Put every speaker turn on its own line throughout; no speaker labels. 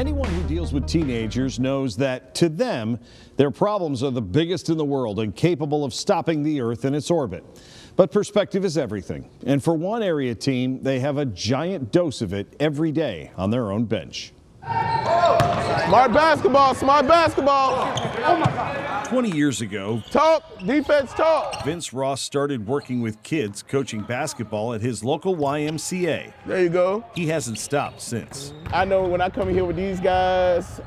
Anyone who deals with teenagers knows that, to them, their problems are the biggest in the world and capable of stopping the Earth in its orbit. But perspective is everything. And for one area team, they have a giant dose of it every day on their own bench.
Smart basketball, smart basketball. Oh my God.
20 years ago,
talk, defense talk.
Vince Ross started working with kids coaching basketball at his local YMCA.
There you go.
He hasn't stopped since.
I know when I come here with these guys,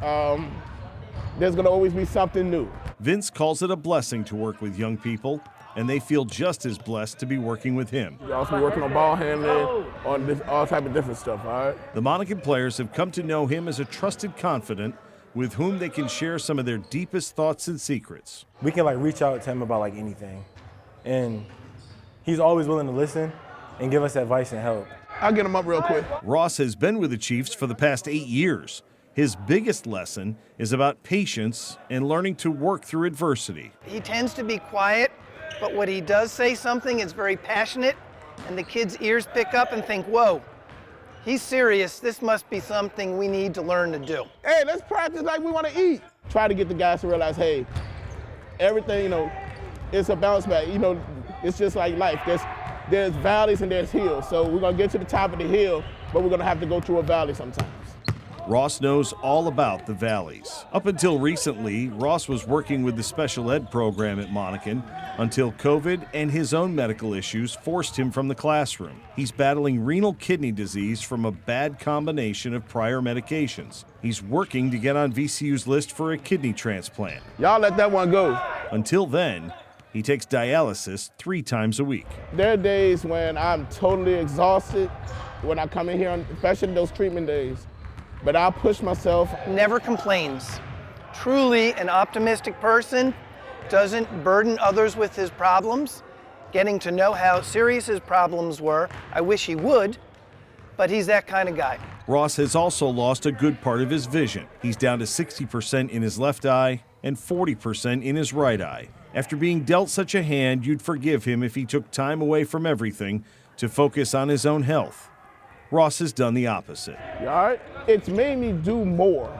there's going to always be something new.
Vince calls it a blessing to work with young people, and they feel just as blessed to be working with him.
We're also working on ball handling, on all type of different stuff, all right?
The Monacan players have come to know him as a trusted confidant with whom they can share some of their deepest thoughts and secrets.
We can reach out to him about anything, and he's always willing to listen and give us advice and help.
I'll get him up real quick.
Ross has been with the Chiefs for the past 8 years. His biggest lesson is about patience and learning to work through adversity.
He tends to be quiet, but when he does say something, it's very passionate, and the kids' ears pick up and think, whoa, he's serious. This must be something we need to learn to do.
Hey, let's practice like we want to eat. Try to get the guys to realize, hey, everything, it's a bounce back. It's just like life. There's valleys and there's hills. So we're going to get to the top of the hill, but we're going to have to go through a valley sometimes.
Ross knows all about the valleys. Up until recently, Ross was working with the special ed program at Monacan until COVID and his own medical issues forced him from the classroom. He's battling renal kidney disease from a bad combination of prior medications. He's working to get on VCU's list for a kidney transplant.
Y'all let that one go.
Until then, he takes dialysis 3 times a week.
There are days when I'm totally exhausted when I come in here, especially those treatment days. But I'll push myself.
Never complains. Truly an optimistic person, doesn't burden others with his problems, getting to know how serious his problems were. I wish he would, but he's that kind of guy.
Ross has also lost a good part of his vision. He's down to 60% in his left eye and 40% in his right eye. After being dealt such a hand, you'd forgive him if he took time away from everything to focus on his own health. Ross has done the opposite.
You all right? It's made me do more,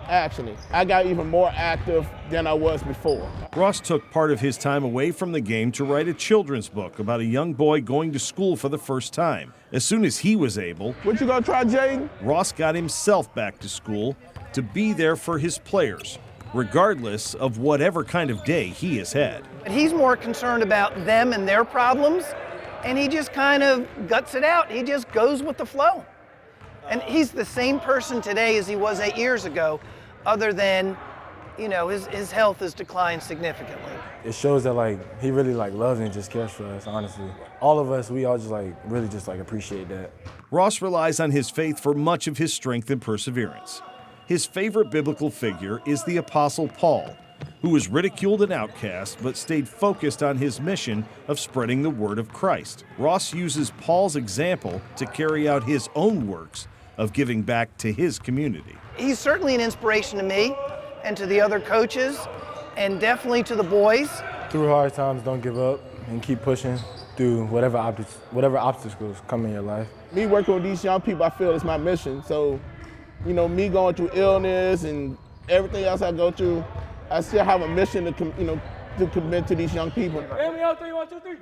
actually. I got even more active than I was before.
Ross took part of his time away from the game to write a children's book about a young boy going to school for the first time. As soon as he was able,
what you gonna try, Jaden?
Ross got himself back to school to be there for his players, regardless of whatever kind of day he has had.
But he's more concerned about them and their problems, and he just kind of guts it out. He just goes with the flow. And he's the same person today as he was 8 years ago, other than, his health has declined significantly.
It shows that he really loves and just cares for us, honestly. All of us, we all just really just appreciate that.
Ross relies on his faith for much of his strength and perseverance. His favorite biblical figure is the Apostle Paul, who was ridiculed and outcast but stayed focused on his mission of spreading the word of Christ. Ross uses Paul's example to carry out his own works of giving back to his community.
He's certainly an inspiration to me and to the other coaches, and definitely to the boys.
Through hard times, don't give up and keep pushing through whatever obstacles come in your life.
Me working with these young people, I feel is my mission. So, me going through illness and everything else I go through, I still have a mission to commit to these young people.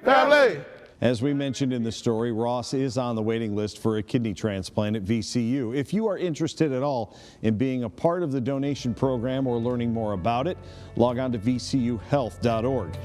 Family!
As we mentioned in the story, Ross is on the waiting list for a kidney transplant at VCU. If you are interested at all in being a part of the donation program or learning more about it, log on to vcuhealth.org.